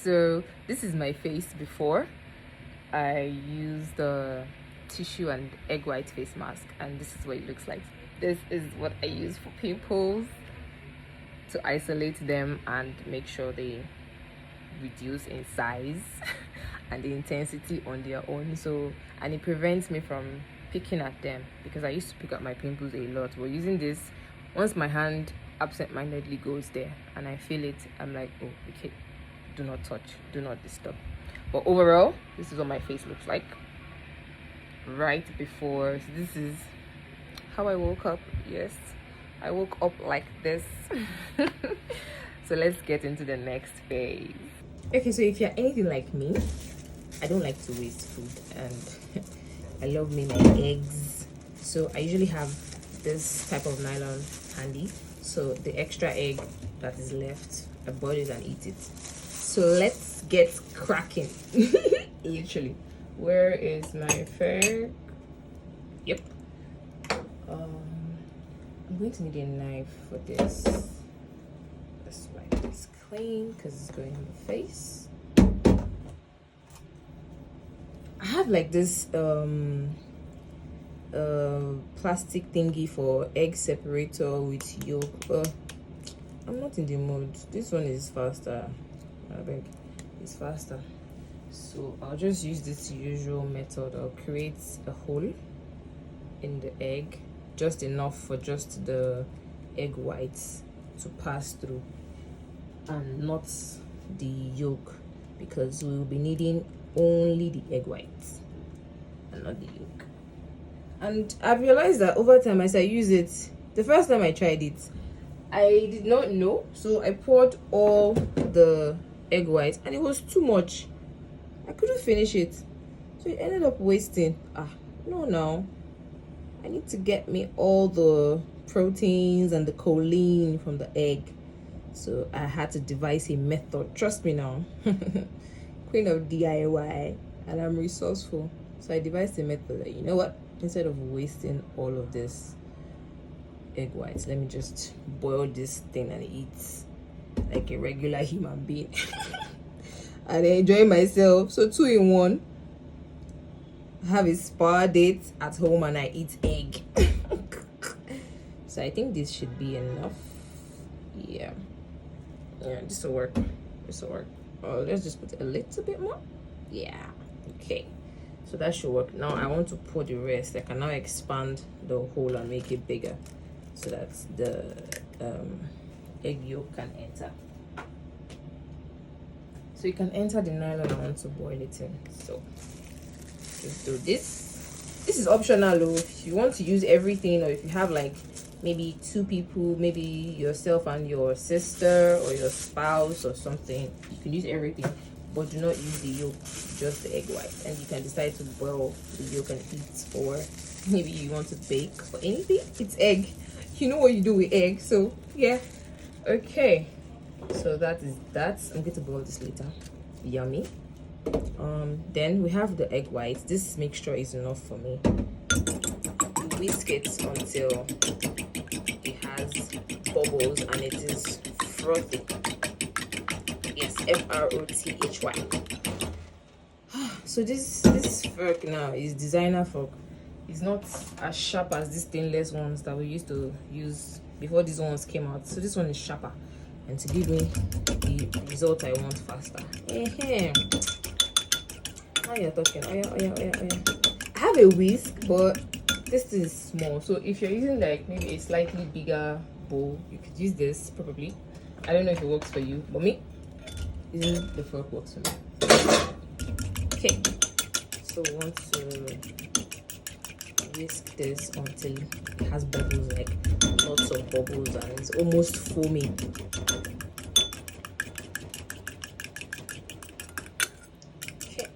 So this is my face before I use the tissue and egg white face mask, and this is what it looks like. This is what I use for pimples, to isolate them and make sure they reduce in size and the intensity on their own. So, and it prevents me from picking at them, because I used to pick at my pimples a lot. But using this, once my hand absent-mindedly goes there and I feel it, I'm like, oh, okay, do not touch, do not disturb. But overall, this is what my face looks like right before. So this is how I woke up. Yes, I woke up like this. So let's get into the next phase. Okay, so if you're anything like me, I don't like to waste food, and I love me my eggs. So I usually have this type of nylon handy. So the extra egg that is left, I boil it and eat it. So let's get cracking. Literally. Where is my fork? Yep. I'm going to need a knife for this. Let's wipe this clean because it's going in the face. I have like this plastic thingy for egg separator with yolk. I'm not in the mood. This one is faster. I think it's faster. So I'll just use this usual method. I'll create a hole in the egg, just enough for just the egg whites to pass through, and not the yolk, because we will be needing only the egg whites and not the yolk. And I've realized that over time, as I use it, the first time I tried it, I did not know, so I poured all the egg whites and it was too much. I couldn't finish it, so it ended up wasting. No, I need to get me all the proteins and the choline from the egg. So I had to devise a method. Trust me now. Queen of DIY, and I'm resourceful. So I devised a method that, you know what, instead of wasting all of this egg whites, let me just boil this thing and eat like a regular human being. And enjoy myself. So 2 in 1. I have a spa date at home and I eat egg. So I think this should be enough. Yeah, this will work. Oh, let's just put a little bit more. Yeah, okay, so that should work. Now I want to pour the rest. I can now expand the hole and make it bigger so that the egg yolk can enter. So you can enter the nylon I want to boil it in. So just do this. This is optional though. If you want to use everything, or if you have like maybe 2 people, maybe yourself and your sister or your spouse or something, you can use everything, but do not use the yolk, just the egg white. And you can decide to boil the yolk and eat, or maybe you want to bake or anything. It's egg. You know what you do with egg. So yeah, okay, so that is that. I'm going to boil this later. Yummy. Then we have the egg whites. This mixture is enough for me. You whisk it until it has bubbles and it is frothy. Yes, frothy. So this fork now is designer fork. It's not as sharp as these stainless ones that we used to use before these ones came out. So this one is sharper, and to give me the result I want faster. Now you're talking. Oh yeah. I have a whisk, but this is small. So if you're using like maybe a slightly bigger bowl, you could use this probably. I don't know if it works for you, but me, using the fork works for me. Okay, so we want to whisk this until it has bubbles, like lots of bubbles, and it's almost foamy. Okay.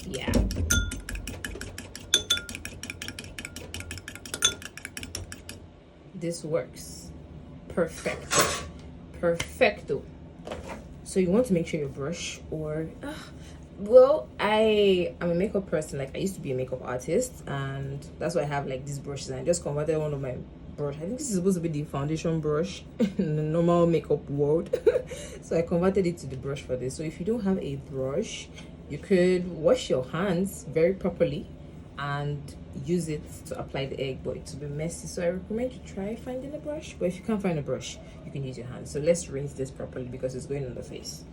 Yeah. This works. Perfecto. So you want to make sure your brush, or Well, I am a makeup person. Like I used to be a makeup artist, and that's why I have like these brushes. And I just converted one of my brush. I think this is supposed to be the foundation brush in the normal makeup world. So I converted it to the brush for this. So if you don't have a brush, you could wash your hands very properly and use it to apply the egg, but it will be messy. So I recommend you try finding a brush. But if you can't find a brush, you can use your hands. So let's rinse this properly because it's going on the face.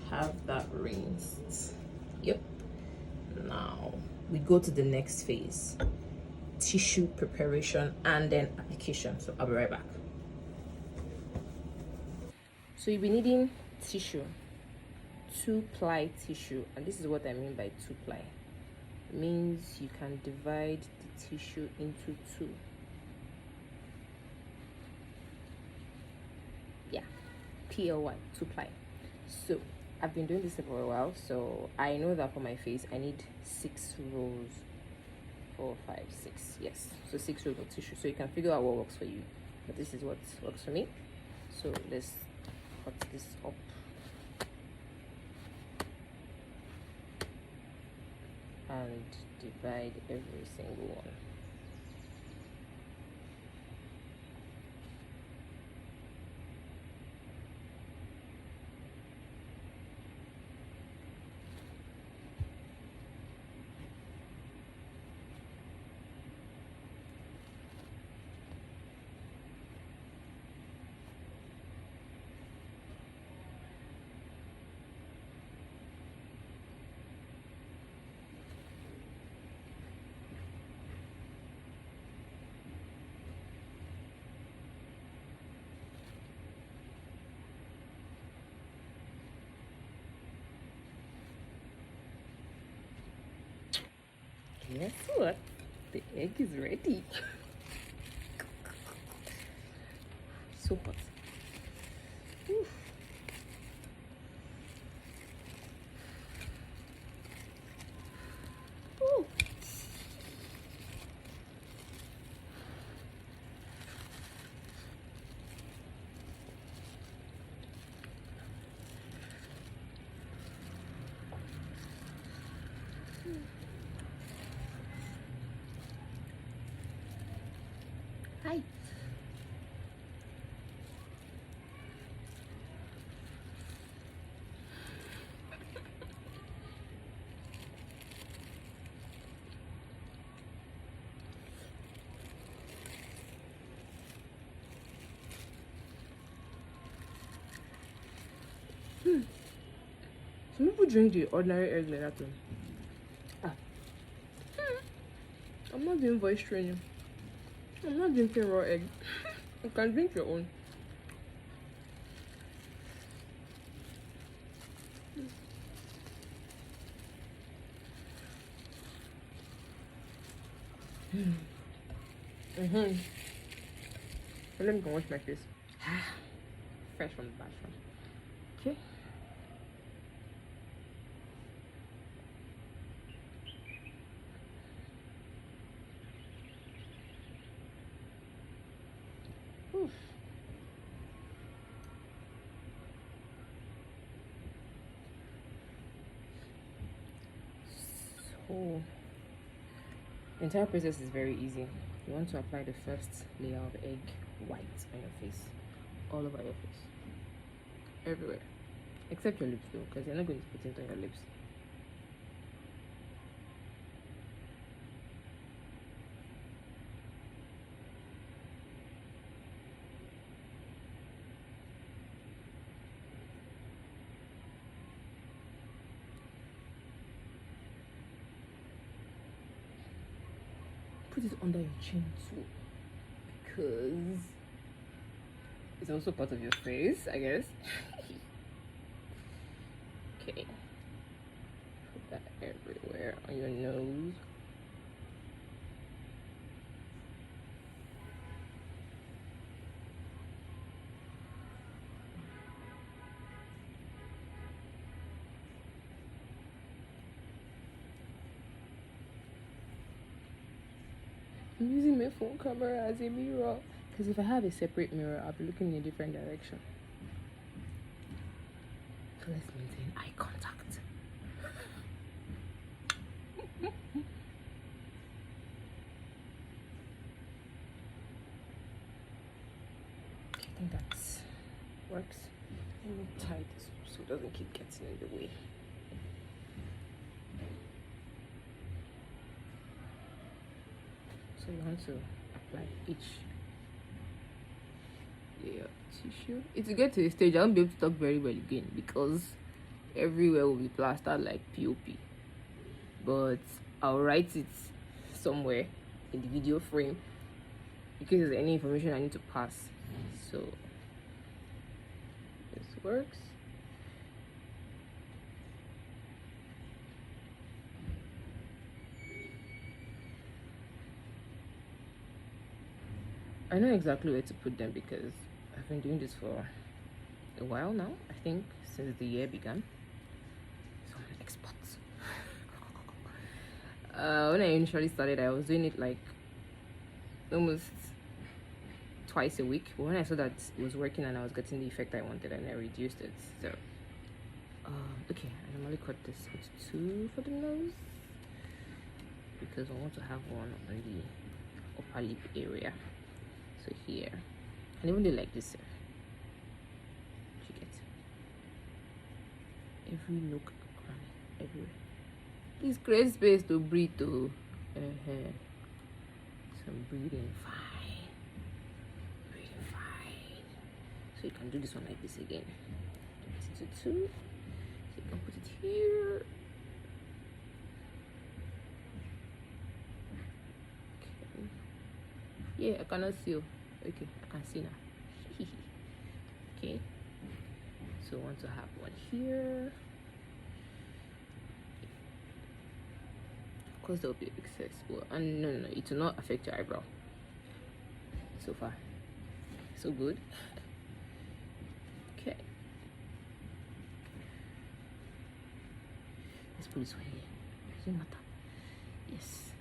Have that rinsed. Yep. Now we go to the next phase, tissue preparation and then application. So I'll be right back. So you'll be needing tissue, 2-ply tissue, and this is what I mean by 2-ply. It means you can divide the tissue into two. Yeah, PLY, 2-ply. So I've been doing this for a while, so I know that for my face I need 6 rolls. 4, 5, 6. Yes, so 6 rolls of tissue. So you can figure out what works for you. But this is what works for me. So let's cut this up. And divide every single one. Guess what? The egg is ready. So hot. Oof. Ooh. Hi. Some people drink the ordinary egg like that too. Ah. I'm not doing voice training. I'm not drinking raw egg. You can drink your own. Let me go wash my face. Fresh from the bathroom. Okay. Oof. So the entire process is very easy. You want to apply the first layer of egg white on your face, all over your face, everywhere, except your lips though, because you're not going to put it on your lips. Put it under your chin too, because it's also part of your face, I guess. Okay, put that everywhere on your nose. I'm using my phone camera as a mirror, because if I have a separate mirror, I'll be looking in a different direction. So let's maintain eye contact. I think that works. Let me tie this up so it doesn't keep getting in the way. So you want to apply each layer of tissue. It's to get to a stage I won't be able to talk very well again because everywhere will be plastered like POP. But I'll write it somewhere in the video frame in case there's any information I need to pass. So this works. I know exactly where to put them because I've been doing this for a while now. I think since the year began. So I'm an expert. When I initially started, I was doing it like almost twice a week. But when I saw that it was working and I was getting the effect I wanted, and I reduced it. So okay, I normally cut this into 2 for the nose because I want to have one on the upper lip area. So here, and even do like this, you get every look everywhere. Please create space to breathe to some breathing fine. So you can do this one like this again. Do it to 2. So you can put it here. Okay. Yeah, I cannot see you. Okay, I can see now. Okay. So I want to have one here. Of course, there will be excess, but no, it will not affect your eyebrow. So far, so good. Okay. Let's put this one here. Doesn't matter. Yes.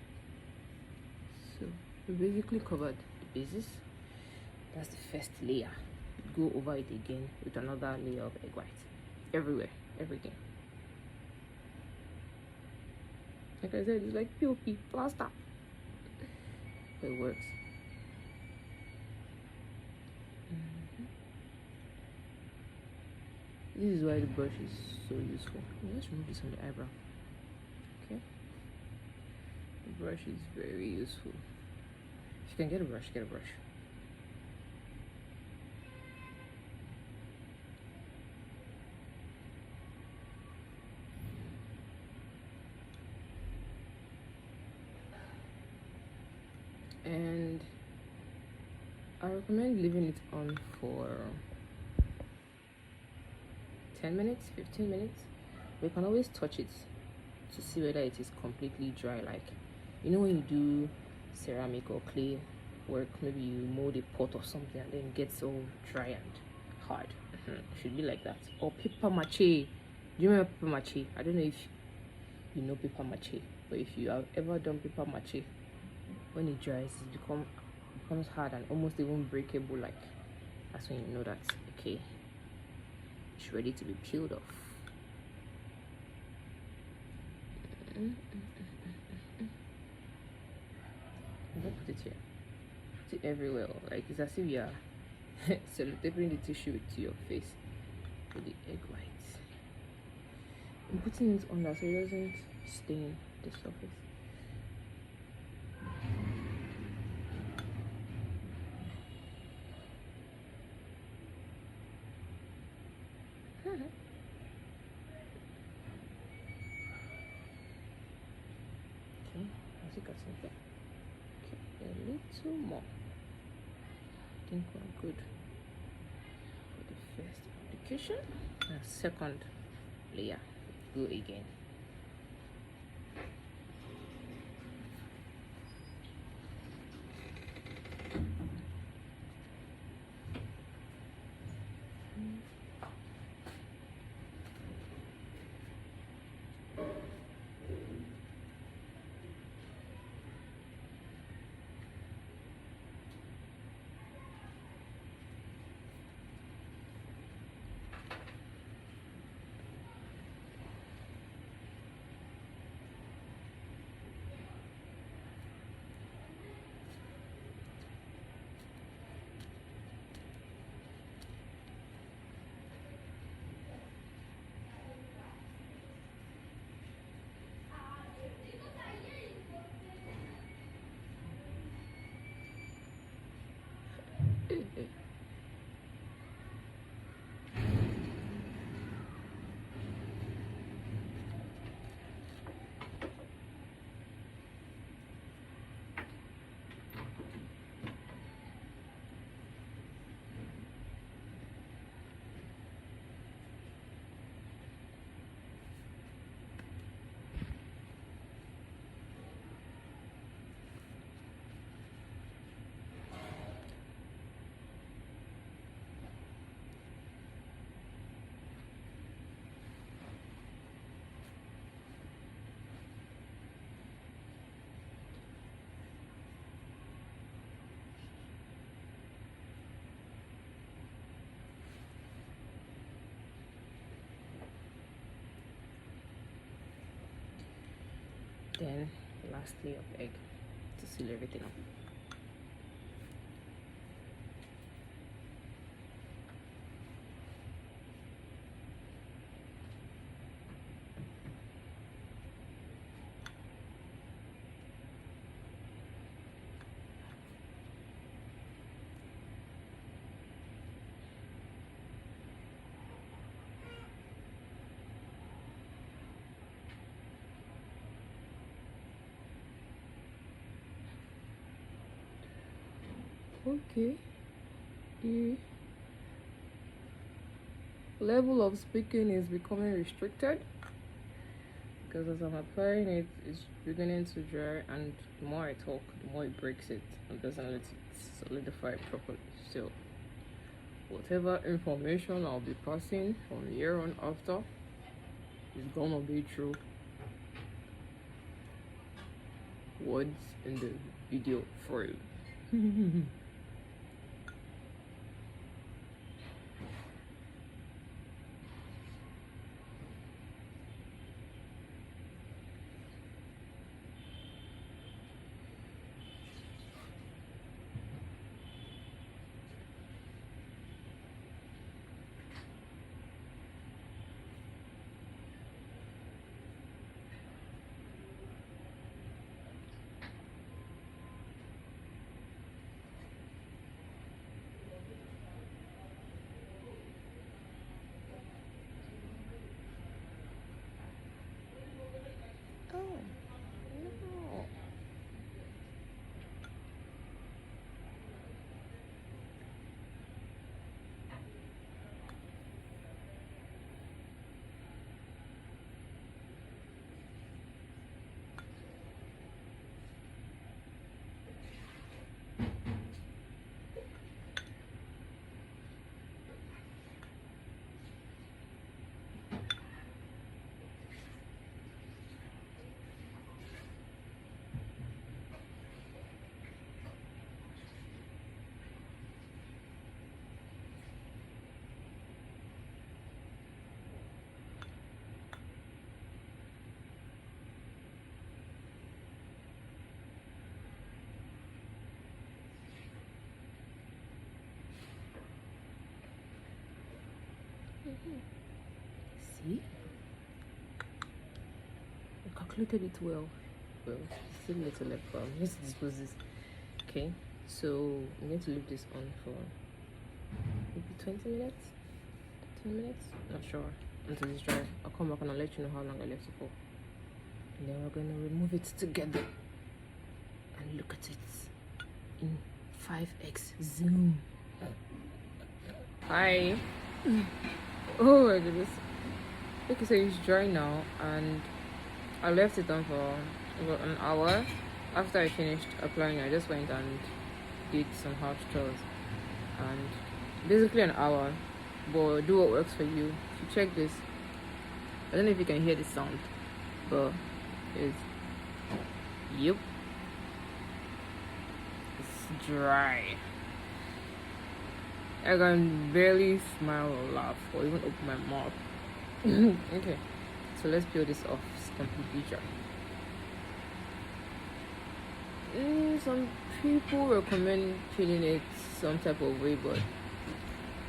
So we basically covered the bases. That's the first layer. Go over it again with another layer of egg white. Everywhere, everything. Like I said, it's like POP, plaster. But it works. This is why the brush is so useful. Let's remove this on the eyebrow. Okay. The brush is very useful. If you can get a brush, get a brush. And I recommend leaving it on for 10 minutes, 15 minutes. We can always touch it to see whether it is completely dry. Like, you know, when you do ceramic or clay work, maybe you mold a pot or something and then it gets all dry and hard. It should be like that. Or paper mache. Do you remember paper mache? I don't know if you know paper mache, but if you have ever done paper mache, when it dries, it becomes hard and almost even breakable. Like, that's when you know that okay, it's ready to be peeled off. Don't put it here. Put it everywhere. Like, it's as if you are sellotaping the tissue to your face with the egg whites. I'm putting it under so it doesn't stain the surface. Okay, as you can see there. Okay, a little more. I think we're good for the first application. And second layer, go again. Then last layer of egg to seal everything up. Okay, the level of speaking is becoming restricted because as I'm applying it, it's beginning to dry, and the more I talk, the more it breaks it and doesn't let it solidify properly. So whatever information I'll be passing from here on after is gonna be through words in the video frame. See? I calculated it well. Well, still a little left, but let's dispose this. Okay, so I'm going to leave this on for maybe 20 minutes, 10 minutes, not sure, until it's dry. I'll come back and I'll let you know how long I left it for. And then we're going to remove it together and look at it in 5x zoom. Hi. Oh my goodness. Okay, so it's dry now, and I left it on for about an hour. After I finished applying, I just went and did some house chores, and basically an hour, but do what works for you. If you check this, I don't know if you can hear the sound, but it's yep, it's dry. I can barely smile or laugh or even open my mouth. Okay, so let's peel this off. It's completely dry. Some people recommend peeling it some type of way, but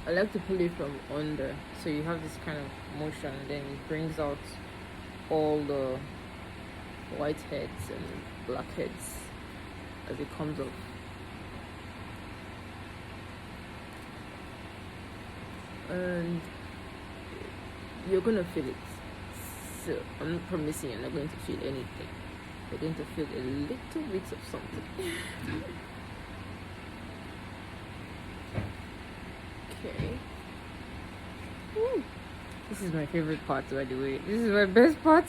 I like to pull it from under, so you have this kind of motion, and then it brings out all the white heads and black heads as it comes off. And you're gonna feel it, so I'm not promising you're not going to feel anything. You're going to feel a little bit of something. Okay. Woo. This is my favorite part, by the way. This is my best part.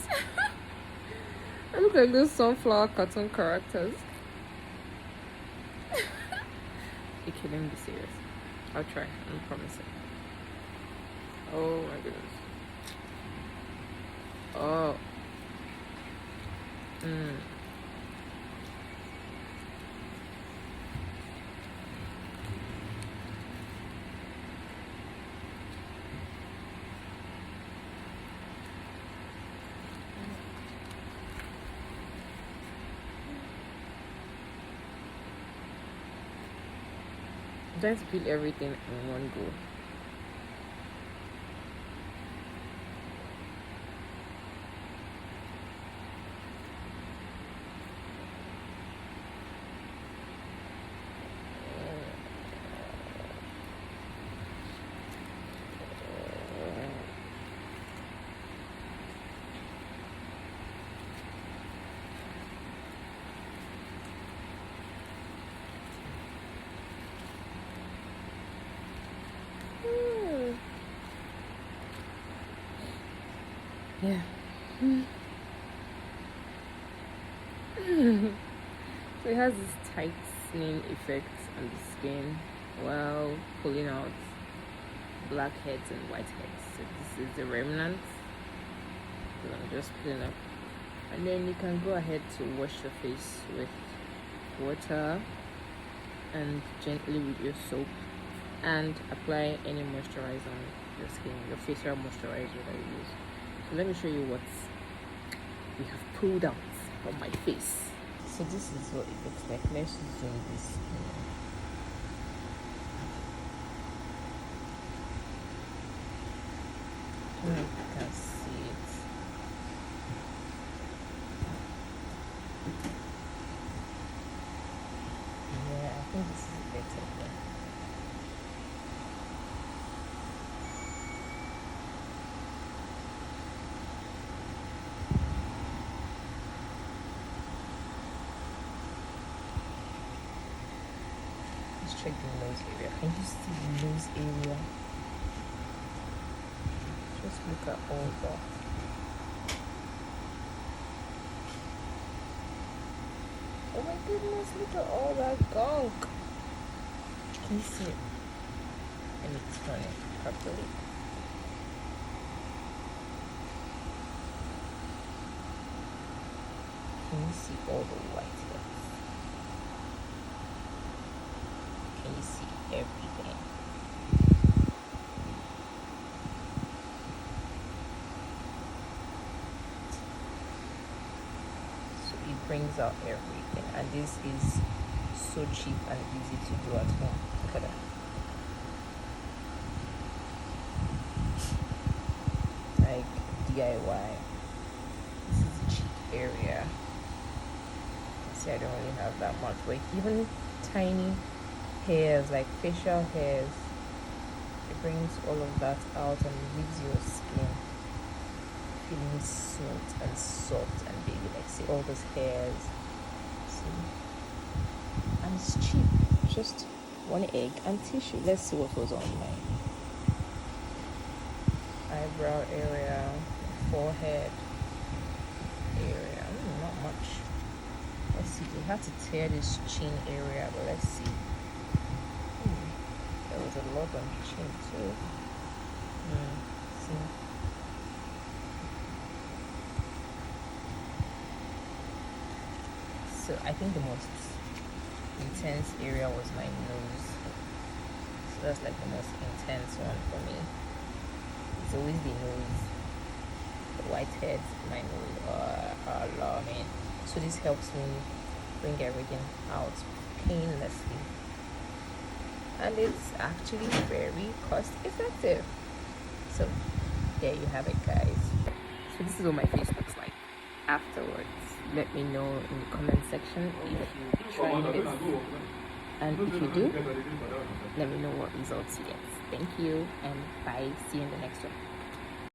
I look like those sunflower cartoon characters. Okay, let me be serious. I'll try. I'm promising. Oh my goodness. Oh. trying to peel everything in one go. Yeah. So it has this tightening effect on the skin while pulling out blackheads and whiteheads. So this is the remnant. So I'm just pulling up, and then you can go ahead to wash your face with water and gently with your soap, and apply any moisturizer on your skin, your facial moisturizer that you use. So let me show you what we have pulled out from my face. So this is what it looks like. Let's zoom this in. I don't know if you can see it. Yeah, I think this is better. Check the nose area. Can you see the nose area? Just look at all that. Oh my goodness, look at all that gunk. Can you see it? And it's turning properly. Can you see all the white here? Can you see everything? So it brings out everything, and this is so cheap and easy to do at home. Look at that. Like DIY. This is a cheap area. See, I don't really have that much weight. Even tiny hairs, like facial hairs, it brings all of that out and leaves your skin feeling smooth and soft and baby. Like, see all those hairs. See, and it's cheap. Just one egg and tissue. Let's see what was on my eyebrow area, forehead area. Not much. Let's see. We have to tear this chin area, but let's see. There was a lot on the chin too. See. So I think the most intense area was my nose. So that's like the most intense one for me. It's always the nose. The whiteheads in my nose are alarming. So this helps me bring everything out painlessly. And it's actually very cost effective. So there you have it, guys. So this is what my face looks like afterwards. Let me know in the comment section if you tried this, and if you do, let me know what results you get. Thank you, and bye. See you in the next one.